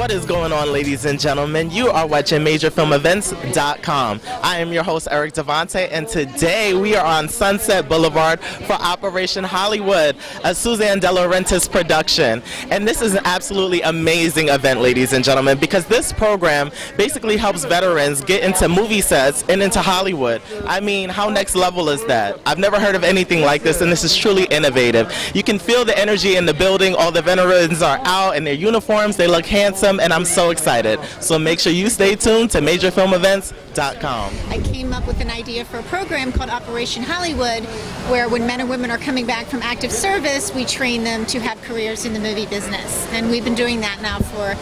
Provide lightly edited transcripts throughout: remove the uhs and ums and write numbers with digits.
What is going on, ladies and gentlemen? You are watching MajorFilmEvents.com. I am your host, Eric Devante, and today we are on Sunset Boulevard for Operation Hollywood, a Suzanne DeLaurentiis production. And this is an absolutely amazing event, ladies and gentlemen, because this program basically helps veterans get into movie sets and into Hollywood. I mean, how next level is that? I've never heard of anything like this, and this is truly innovative. You can feel the energy in the building. All the veterans are out in their uniforms. They look handsome, and I'm so excited. So make sure you stay tuned to MajorFilmEvents.com. I came up with an idea for a program called Operation Hollywood, where when men and women are coming back from active service, we train them to have careers in the movie business. And we've been doing that now for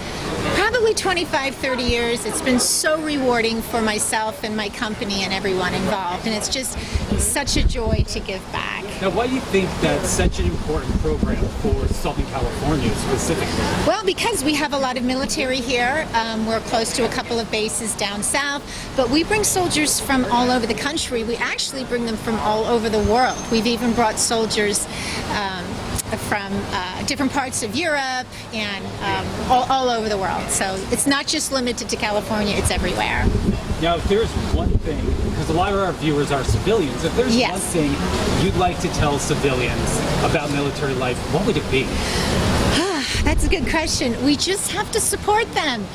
probably 25, 30 years. It's been so rewarding for myself and my company and everyone involved. And it's just such a joy to give back. Now, why do you think that's such an important program for Southern California specifically? Well, because we have a lot of military here. We're close to a couple of bases down south, but we bring soldiers from all over the country. We actually bring them from all over the world. We've even brought soldiers from different parts of Europe and all over the world. So it's not just limited to California, it's everywhere. Now, if there's one thing, because a lot of our viewers are civilians, if there's one thing you'd like to tell civilians about military life, what would it be? That's a good question. We just have to support them.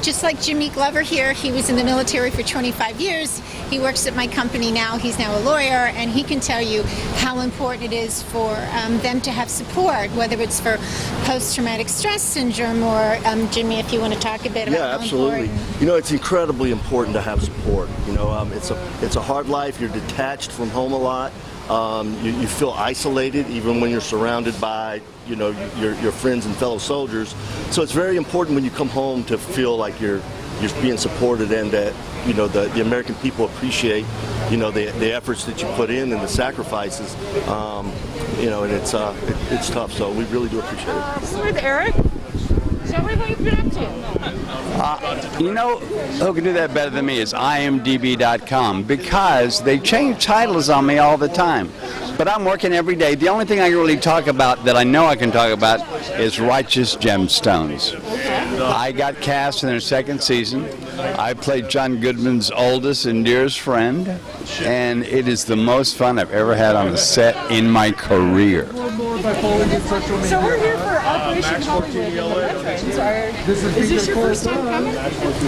Just like Jimmy Glover here, he was in the military for 25 years. He works at my company now. He's now a lawyer, and he can tell you how important it is for them to have support, whether it's for post-traumatic stress syndrome or, Jimmy, if you want to talk a bit about how absolutely. Important. You know, it's incredibly important to have support. You know, it's a hard life. You're detached from home a lot. You feel isolated even when you're surrounded by, you know, your friends and fellow soldiers. So it's very important when you come home to feel like you're being supported and that, you know, the American people appreciate, you know, the efforts that you put in and the sacrifices. You know, and it's tough. So we really do appreciate it. So with Eric, show me what you've been up to. You know, who can do that better than me is imdb.com, because they change titles on me all the time. But I'm working every day. The only thing I can really talk about that I know I can talk about is Righteous Gemstones. I got cast in their second season. I played John Goodman's oldest and dearest friend, and it is the most fun I've ever had on a set in my career. So we're here for Operation Hollywood. Is this your first time coming?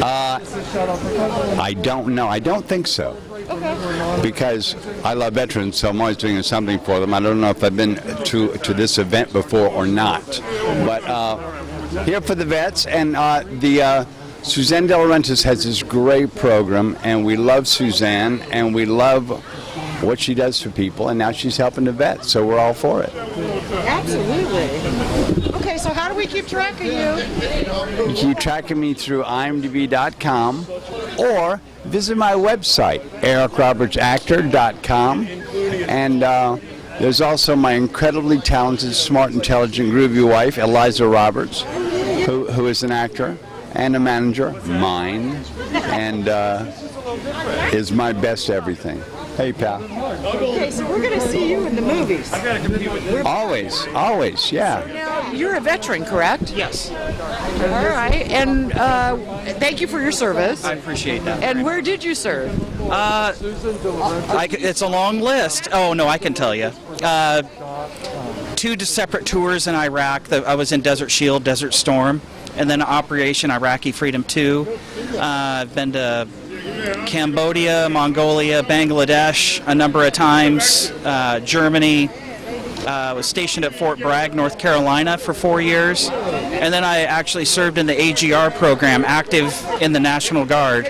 I don't know. I don't think so. Okay. Because I love veterans, so I'm always doing something for them. I don't know if I've been to this event before or not. But here for the vets, and Suzanne DeLaurentiis has this great program, and we love Suzanne, and we love what she does for people, and now she's helping the vets, so we're all for it. Absolutely. Okay, so how do we keep track of you? You keep tracking me through imdb.com or visit my website, ericrobertsactor.com, and there's also my incredibly talented, smart, intelligent, groovy wife, Eliza Roberts, who is an actor and a manager, mine, and is my best everything. Hey, pal. Okay, so we're going to see you in the movies. Always, yeah. Now, you're a veteran, correct? Yes. All right, and thank you for your service. I appreciate that. And where did you serve? It's a long list. Oh, no, I can tell you. 2 separate tours in Iraq. I was in Desert Shield, Desert Storm, and then Operation Iraqi Freedom 2. I've been to Cambodia, Mongolia, Bangladesh a number of times, Germany. Was stationed at Fort Bragg, North Carolina for 4 years. And then I actually served in the AGR program, active in the National Guard,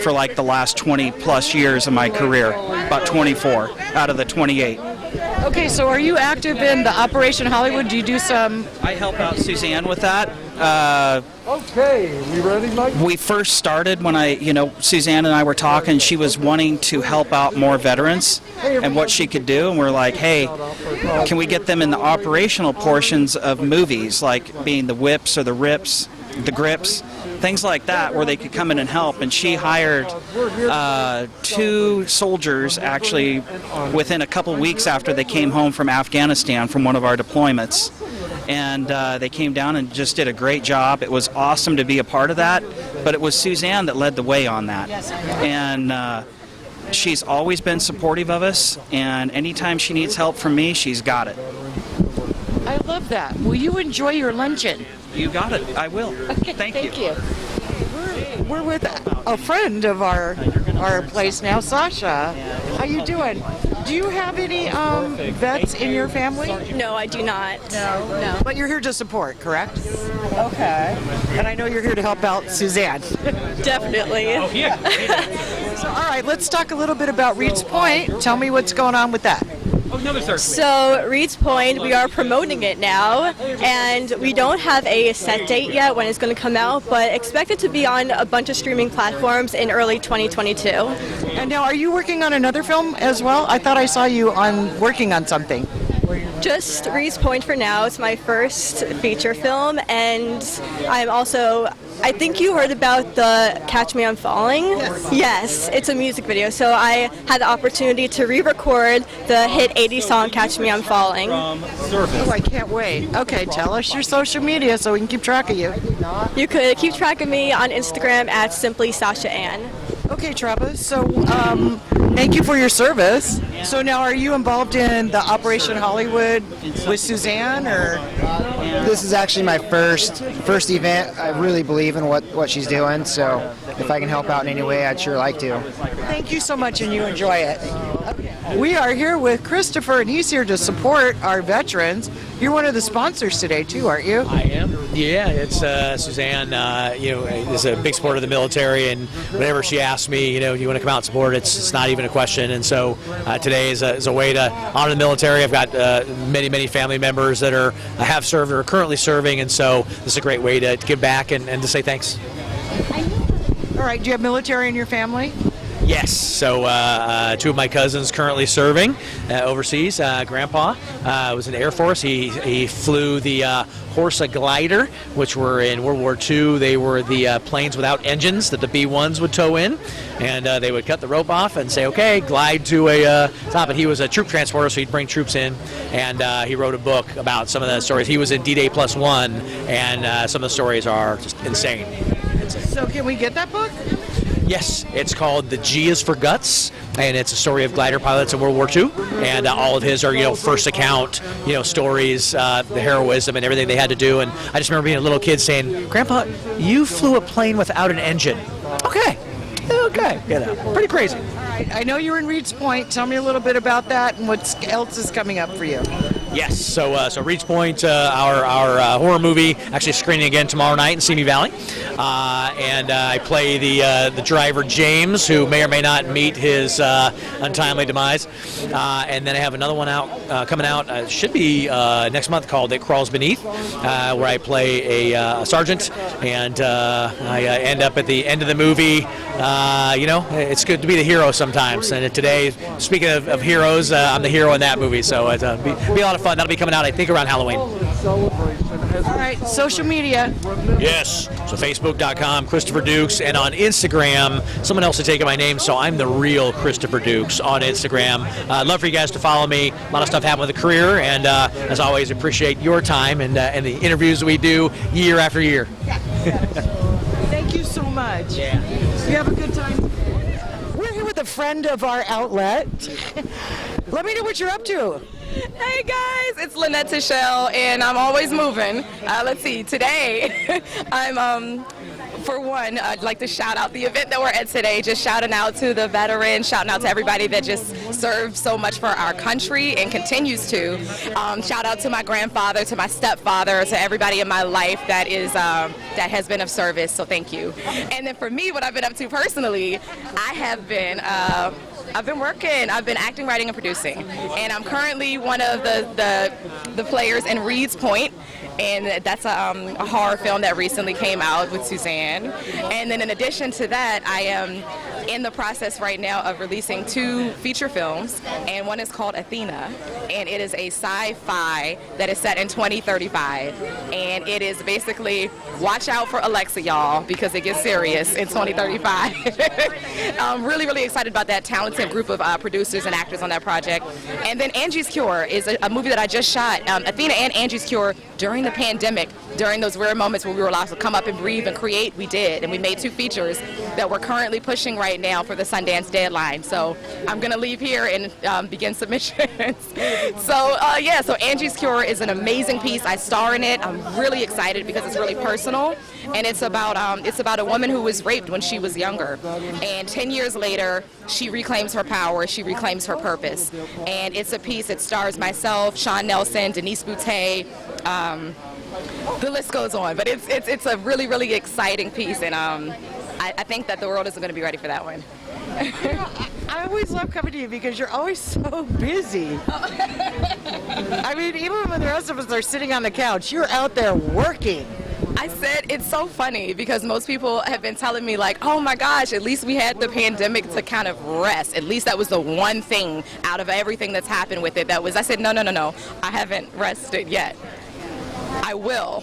for like the last 20 plus years of my career, about 24 out of the 28. Okay, so are you active in the Operation Hollywood? Do you do some... I help out Suzanne with that. Okay, we ready, Mike? We first started when Suzanne and I were talking. She was wanting to help out more veterans and what she could do, and we're like, hey, can we get them in the operational portions of movies, like being the whips or the rips, the grips, things like that, where they could come in and help. And she hired 2 soldiers, actually, within a couple weeks after they came home from Afghanistan from one of our deployments. and they came down and just did a great job. It was awesome to be a part of that, but it was Suzanne that led the way on that. And she's always been supportive of us, and anytime she needs help from me, she's got it. I love that. Will you enjoy your luncheon? You got it. I will. Okay, thank you. We're with a friend of our place now, Sasha. How you doing? Do you have any vets in your family? No, I do not. No. But you're here to support, correct? Okay. And I know you're here to help out Suzanne. Definitely. Oh, yeah. So, all right, let's talk a little bit about Reed's Point. Tell me what's going on with that. So Reed's Point, we are promoting it now, and we don't have a set date yet when it's going to come out, but expect it to be on a bunch of streaming platforms in early 2022. And now, are you working on another film as well? I thought I saw you working on something. Just Reed's Point for now. It's my first feature film, and I'm also, I think you heard about the Catch Me I'm Falling? Yes, it's a music video. So I had the opportunity to re-record the hit 80s song Catch Me I'm Falling. Oh, I can't wait. Okay, tell us your social media so we can keep track of you. You could keep track of me on Instagram at Simply Sasha Ann. Okay, Travis, so thank you for your service. So now, are you involved in the Operation Hollywood with Suzanne, or? This is actually my first event. I really believe in what she's doing, so if I can help out in any way, I'd sure like to. Thank you so much, and you enjoy it. We are here with Christopher, and he's here to support our veterans. You're one of the sponsors today, too, aren't you? I am. Yeah, it's Suzanne. Is a big supporter of the military, and whenever she asks me, you want to come out and support, it's not even a question. And so today is a way to honor the military. I've got many family members that have served or are currently serving, and so this is a great way to give back and to say thanks. All right. Do you have military in your family? Yes, so two of my cousins currently serving overseas. Grandpa was in the Air Force. He flew the Horsa glider, which were in World War II. They were the planes without engines that the B-1s would tow in, and they would cut the rope off and say, okay, glide to a top. And he was a troop transporter, so he'd bring troops in, and he wrote a book about some of the stories. He was in D-Day +1, and some of the stories are just insane. So can we get that book? Yes, it's called The G is for Guts, and it's a story of glider pilots in World War II, and all of his are, first account, stories, the heroism and everything they had to do. And I just remember being a little kid saying, Grandpa, you flew a plane without an engine. Okay, pretty crazy. All right, I know you're in Reed's Point. Tell me a little bit about that and what else is coming up for you. Yes, so Reed's Point, our horror movie, actually screening again tomorrow night in Simi Valley, and I play the driver James, who may or may not meet his untimely demise, and then I have another one coming out, should be next month, called It Crawls Beneath, where I play a sergeant, and I end up at the end of the movie. It's good to be the hero sometimes, and today, speaking of heroes, I'm the hero in that movie, so it'll be a lot of fun. That'll be coming out, I think, around Halloween. All right, social media. Yes, so Facebook.com, Christopher Dukes, and on Instagram, someone else has taken my name, so I'm the real Christopher Dukes on Instagram. I'd love for you guys to follow me. A lot of stuff happened with the career, and as always, appreciate your time and the interviews that we do year after year. Thank you so much. Yeah. You have a good time. We're here with a friend of our outlet. Let me know what you're up to. Hey guys, it's Lanett Tachel, and I'm always moving. Let's see, today I'm for one, I'd like to shout out the event that we're at today, just shouting out to the veterans, shouting out to everybody that just served so much for our country and continues to. Shout out to my grandfather, to my stepfather, to everybody in my life that has been of service, so thank you. And then for me, what I've been up to personally, I've been working. I've been acting, writing, and producing, and I'm currently one of the players in Reed's Point. and that's a horror film that recently came out with Suzanne. And then in addition to that, I am in the process right now of releasing 2 feature films, and one is called Athena, and it is a sci-fi that is set in 2035, and it is basically, watch out for Alexa, y'all, because it gets serious in 2035. I'm really, really excited about that talented group of producers and actors on that project. And then Angie's Cure is a movie that I just shot, Athena and Angie's Cure, during the pandemic, during those rare moments where we were allowed to come up and breathe and create. We did, and we made 2 features that we're currently pushing right now for the Sundance deadline. So I'm gonna leave here and begin submissions. So Angie's Cure is an amazing piece. I star in it. I'm really excited because it's really personal, and it's about a woman who was raped when she was younger, and 10 years later she reclaims her power, she reclaims her purpose, and it's a piece that stars myself, Sean Nelson, Denise Boutte. The list goes on, but it's a really, really exciting piece, and I think that the world isn't going to be ready for that one. I always love coming to you because you're always so busy. I mean, even when the rest of us are sitting on the couch, you're out there working. I said it's so funny because most people have been telling me like, oh my gosh, at least we had the pandemic to kind of rest. At least that was the one thing out of everything that's happened with it I said, no, I haven't rested yet. I will.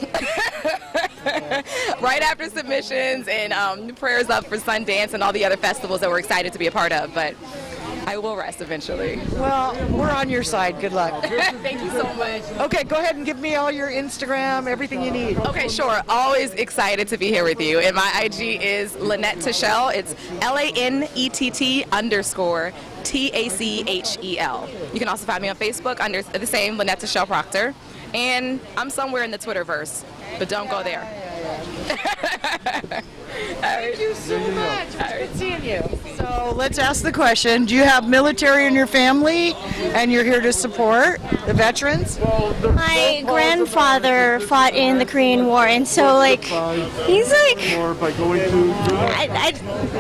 Right after submissions and prayers up for Sundance and all the other festivals that we're excited to be a part of, but I will rest eventually. Well, we're on your side. Good luck. Thank you so much. Okay, go ahead and give me all your Instagram, everything you need. Okay, sure. Always excited to be here with you. And my IG is Lanett Tachel. It's LANETT_TACHEL. You can also find me on Facebook under the same Lanett Tachel Proctor. And I'm somewhere in the Twitterverse, but don't go there. Thank you so much. It's good seeing you. So let's ask the question. Do you have military in your family and you're here to support the veterans? My grandfather fought in the Korean War, and so he's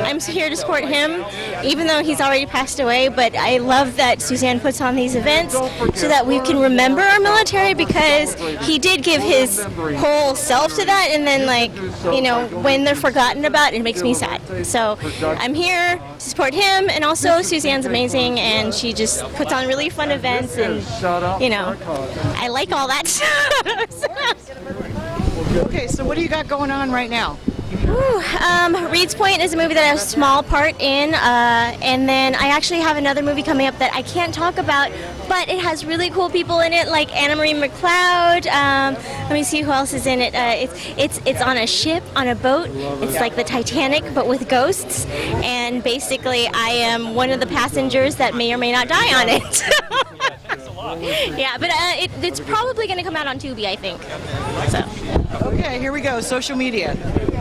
I'm here to support him, even though he's already passed away. But I love that Suzanne puts on these events so that we can remember our military, because he did give his whole self to that, and then when they're forgotten about, it makes me sad. So I'm here to support him, and also Suzanne's amazing, and she just puts on really fun events, and I like all that stuff. Okay, so what do you got going on right now? Reed's Point is a movie that I have a small part in, and then I actually have another movie coming up that I can't talk about, but it has really cool people in it, like Anna Marie McLeod. Let me see who else is in it. It's on a ship, on a boat. It's like the Titanic, but with ghosts, and basically I am one of the passengers that may or may not die on it. Yeah, but it's probably going to come out on Tubi, I think. So. Okay, here we go. Social media.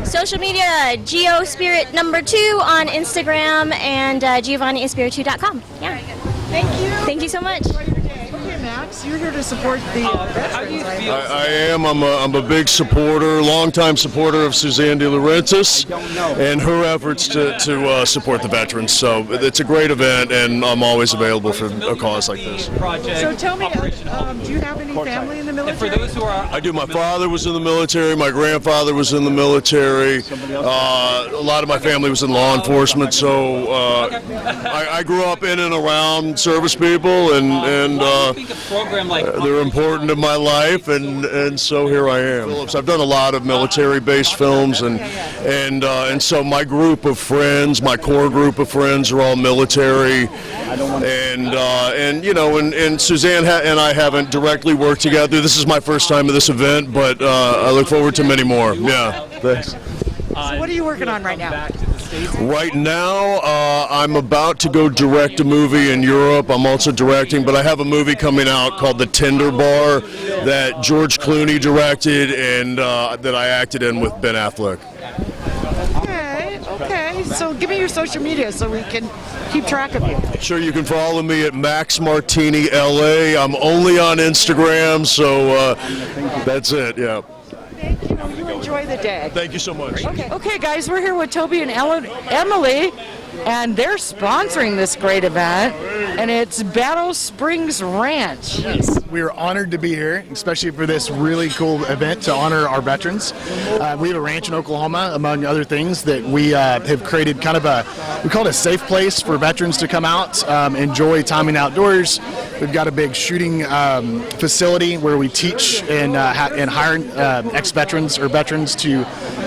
Social media, GeoSpirit2 on Instagram, and GiovannieEspiritu.com. Yeah. Thank you. Thank you so much. Okay, Max, you're here to support the veterans. I am. I'm a big supporter, longtime supporter of Suzanne DeLaurentiis and her efforts to support the veterans. So it's a great event, and I'm always available for a cause like this. So tell me, do you have any family in the military? For those who are, I do. My father was in the military. My grandfather was in the military. A lot of my family was in law enforcement. So I grew up in and around service people, and they're important to my life, and so here I am. Phillips, I've done a lot of military-based films, and so my group of friends, my core group of friends, are all military, and Suzanne and I haven't directly worked together. This is my first time at this event, but I look forward to many more. Yeah, thanks. So what are you working on right now? Right now, I'm about to go direct a movie in Europe. I'm also directing, but I have a movie coming out called The Tinder Bar that George Clooney directed and that I acted in with Ben Affleck. Okay. So give me your social media so we can keep track of you. Sure, you can follow me at Max Martini LA. I'm only on Instagram, so that's it, yeah. Thank you. You enjoy the day. Thank you so much. Okay, guys, we're here with Toby and Emily, and they're sponsoring this great event. and it's Battle Springs Ranch. Yes, we are honored to be here, especially for this really cool event to honor our veterans. We have a ranch in Oklahoma, among other things, that we have created kind of we call it a safe place for veterans to come out, enjoy timing outdoors. We've got a big shooting facility where we teach and hire ex-veterans or veterans to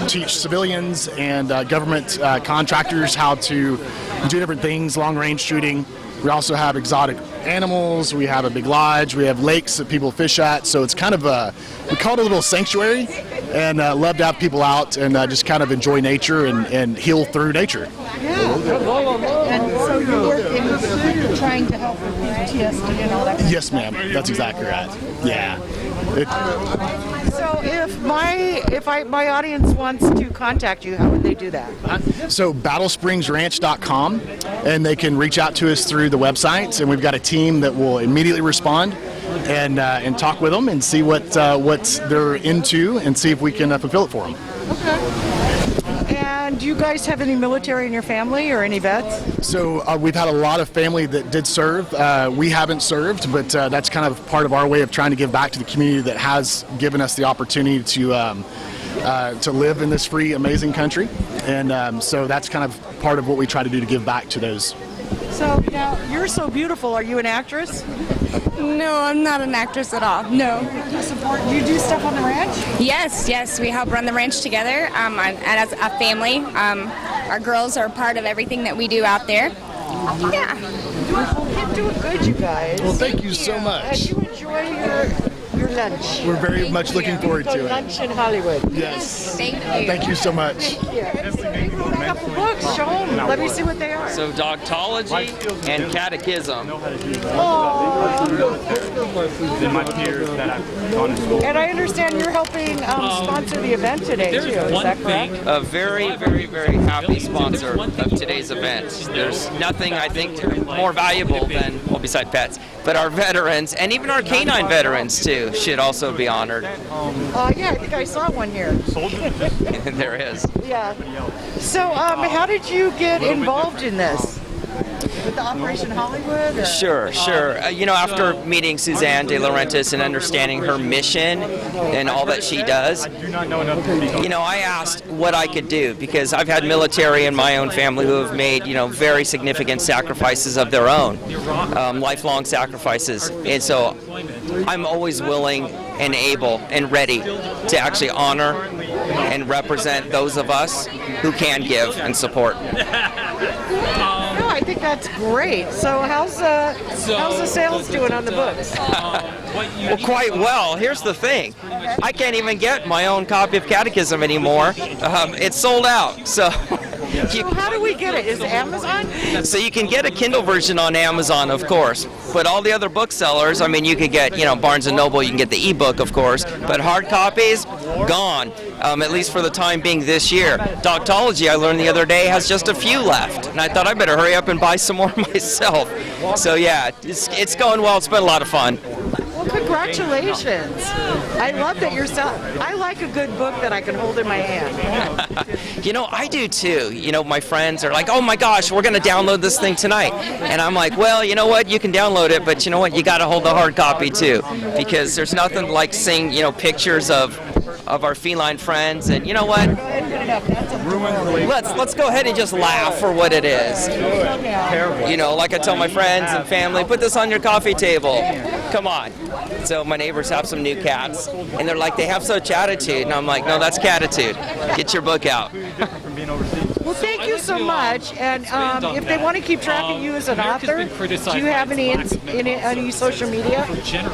teach civilians and government contractors how to do different things, long-range shooting. We also have exotic animals. We have a big lodge. We have lakes that people fish at. So it's kind of we call it a little sanctuary, and love to have people out and just kind of enjoy nature and heal through nature. Yeah. And so you work in trying to help with PTSD and all that? Yes, ma'am. That's exactly right. Yeah. So if my audience wants to contact you, how would they do that? So battlespringsranch.com, and they can reach out to us through the website, and we've got a team that will immediately respond and talk with them and see what they're into and see if we can fulfill it for them. Okay. And do you guys have any military in your family or any vets? So we've had a lot of family that did serve. We haven't served, but that's kind of part of our way of trying to give back to the community that has given us the opportunity to live in this free, amazing country. And so that's kind of part of what we try to do to give back to those. So now, you're so beautiful. Are you an actress? No, I'm not an actress at all. No. Do you do stuff on the ranch? Yes. We help run the ranch together as a family. Our girls are part of everything that we do out there. Yeah. You're doing good, you guys. Well, thank you so much. And you enjoy your lunch. We're very much looking forward to it. Luncheon Hollywood. Yes. Thank you. Thank you so much. A couple books. Show them. Let me see what they are. So Dogtology and Catakism. And I understand you're helping sponsor the event today, too. Is that correct? A very, very, very happy sponsor of today's event. There's nothing, I think, more valuable than, well, besides pets, but our veterans, and even our canine veterans, too, should also be honored. Yeah, I think I saw one here. There is. Yeah. So, how did you get involved in this? With the Operation Hollywood? Or? Sure. After meeting Suzanne DeLaurentiis and understanding her mission and all that she does, I asked what I could do, because I've had military in my own family who have made, very significant sacrifices of their own, lifelong sacrifices. And so I'm always willing and able and ready to actually honor and represent those of us who can give and support. I think that's great. So how's the sales doing on the books? Well, quite well. Here's the thing. I can't even get my own copy of Catakism anymore. It's sold out. So how do we get it? Is it Amazon? So you can get a Kindle version on Amazon, of course. But all the other booksellers, you can get, Barnes & Noble, you can get the ebook, of course. But hard copies, gone. At least for the time being this year. Dogtology, I learned the other day, has just a few left. And I thought I better hurry up and buy some more myself. So yeah, it's going well. It's been a lot of fun. Well, congratulations. I love that you're selling. I like a good book that I can hold in my hand. I do too. My friends are like, oh my gosh, we're going to download this thing tonight. And I'm like, well, you know what? You can download it, but you know what? You got to hold the hard copy too. Because there's nothing like seeing, pictures of our feline friends. And you know what? Let's go ahead and just laugh for what it is. Like I tell my friends and family, put this on your coffee table. Come on. So my neighbors have some new cats, and they're like, they have such attitude. And I'm like, no, that's catitude. Get your book out. Well, thank you so much. And if they want to keep track of you as an author, do you have any social media?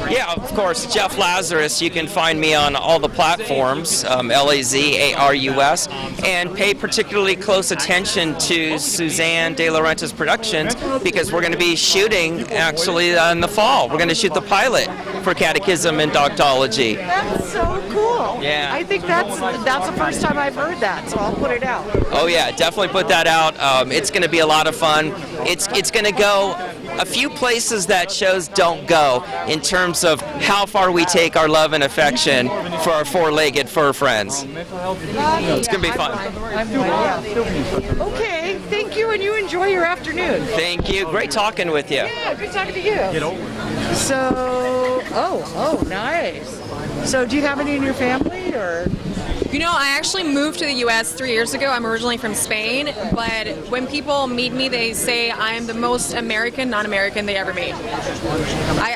Yeah, of course. Jeff Lazarus. You can find me on all the platforms, Lazarus, and pay particularly close attention to Suzanne DeLaurentiis Productions, because we're going to be shooting actually in the fall. We're going to shoot the pilot for Catakism and Dogtology. That's so cool. Yeah. I think that's the first time I've heard that, so I'll put it out. Oh yeah, definitely put that out. It's going to be a lot of fun. It's going to go a few places that shows don't go in terms of how far we take our love and affection for our four-legged fur friends. It's going to be fun. Okay, thank you and you enjoy your afternoon. Thank you. Great talking with you. Yeah, good talking to you. So, oh, nice. So, do you have any in your family, or? You know, I actually moved to the U.S. 3 years ago. I'm originally from Spain, but when people meet me, they say I am the most American non-American they ever meet.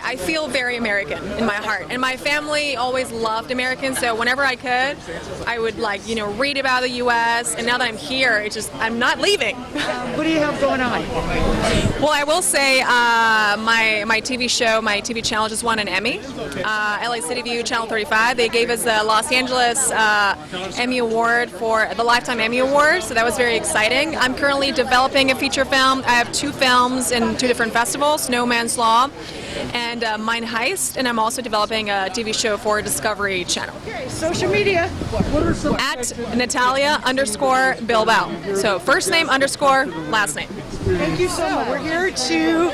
I feel very American in my heart, and my family always loved Americans, so whenever I could, I would read about the U.S., and now that I'm here, I'm not leaving. What do you have going on? Well, I will say my TV show, my TV channel just won an Emmy. LA City View, Channel 35, they gave us the Los Angeles Emmy Award for the Lifetime Emmy Award, so that was very exciting. I'm currently developing a feature film. I have 2 films in 2 different festivals, No Man's Law and Mine Heist, and I'm also developing a TV show for Discovery Channel. Okay, social media. At Natalia _Bilbao. So first name _ last name. Thank you so much. We're here to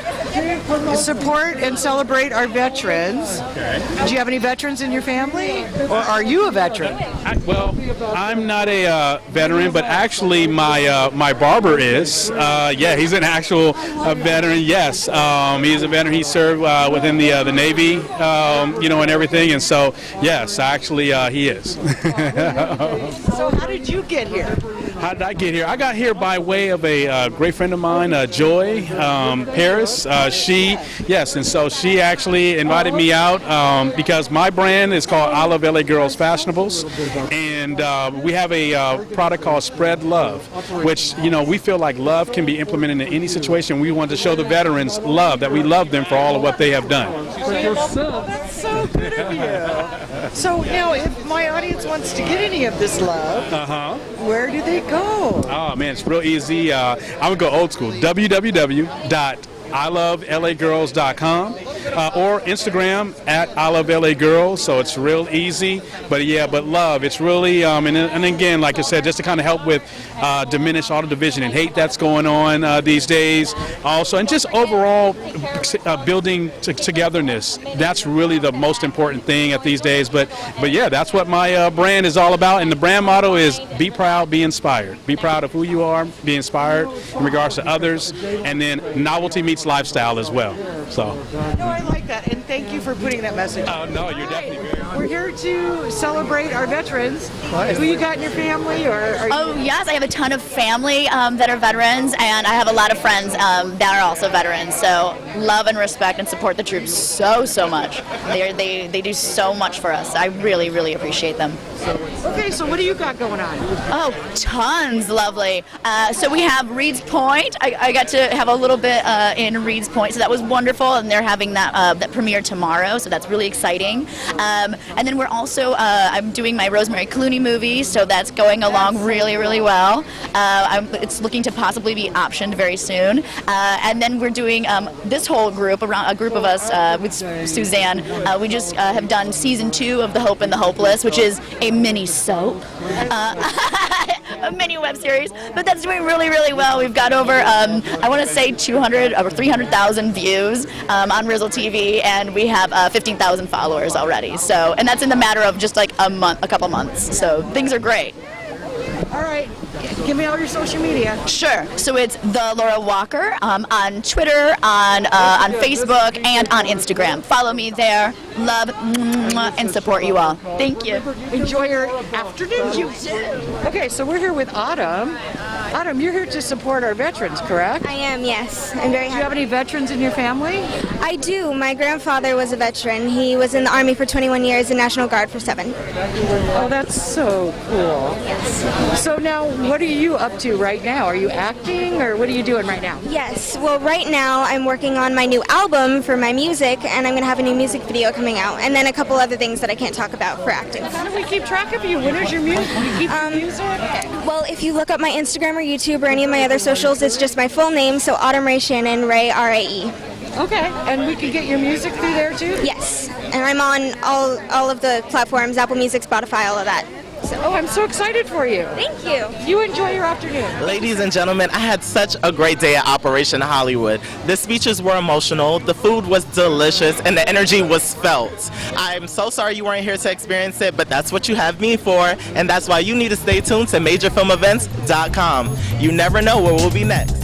support and celebrate our veterans. Do you have any veterans in your family? Or are you a veteran? Well, I'm not a veteran, but actually my barber is. Yeah, he's an actual veteran, yes. He's a veteran. He served within the Navy, and everything. And so, yes, actually he is. So how did you get here? How did I get here? I got here by way of a great friend of mine, Joy Paris. And so she actually invited me out because my brand is called I Love LA Girls Fashionables, and we have a product called Spread Love, which we feel like love can be implemented in any situation. We want to show the veterans love, that we love them for all of what they have done. That's so good of you. So now, if my audience wants to get any of this love, where do they go? Oh man, it's real easy. I'm gonna go old school. www.ilovelagirls.com or Instagram at @IloveLAGirls. So it's real easy. But love. It's really and again, like I said, just to kind of help with diminish all the division and hate that's going on these days. Also, and just overall building togetherness. That's really the most important thing at these days. But yeah, that's what my brand is all about. And the brand motto is be proud, be inspired. Be proud of who you are, be inspired in regards to others, and then novelty meets lifestyle as well. So. No, I like that, and thank you for putting that message. Oh no, you're definitely very. We're here to celebrate our veterans. Who you got in your family, or are you? Oh yes, I have a ton of family that are veterans, and I have a lot of friends that are also veterans. So love and respect and support the troops so much. They do so much for us. I really appreciate them. Okay, so what do you got going on? Oh, tons, lovely. So we have Reed's Point. I got to have a little bit in Reed's Point, so that was wonderful, and they're having that premiere tomorrow, so that's really exciting. And then we're also, I'm doing my Rosemary Clooney movie, so that's going along really well. It's looking to possibly be optioned very soon. And then we're doing this whole group, a group of us with Suzanne. We just have done season 2 of The Hope and the Hopeless, which is a mini soap, a mini web series, but that's doing really well. We've got over, I want to say 200 or 300,000 views on Rizzle TV, and we have 15,000 followers already. So, and that's in the matter of just like a couple months. So things are great. All right, give me all your social media. Sure. So it's The Laura Walker on Twitter, on Facebook, and on Instagram. Follow me there. Love and support you all. Thank you. Enjoy your afternoon. Okay, so we're here with Autumn. Autumn, you're here to support our veterans, correct? I am, yes. I'm very happy. Do you have any veterans in your family? I do. My grandfather was a veteran. He was in the Army for 21 years and National Guard for 7. Oh, that's so cool. Yes. So now, what are you up to right now? Are you acting, or what are you doing right now? Yes. Well, right now I'm working on my new album for my music, and I'm going to have a new music video coming out, and then a couple other things that I can't talk about for acting. How do we keep track of you? When is your music? You keep your music? Well, if you look up my Instagram or YouTube or any of my other socials, it's just my full name, so Autumn Ray Shannon, Ray R-A-E. Okay, and we can get your music through there too? Yes, and I'm on all of the platforms, Apple Music, Spotify, all of that. So. Oh, I'm so excited for you. Thank you. You enjoy your afternoon. Ladies and gentlemen, I had such a great day at Operation Hollywood. The speeches were emotional, the food was delicious, and the energy was felt. I'm so sorry you weren't here to experience it, but that's what you have me for, and that's why you need to stay tuned to MajorFilmEvents.com. You never know where we'll be next.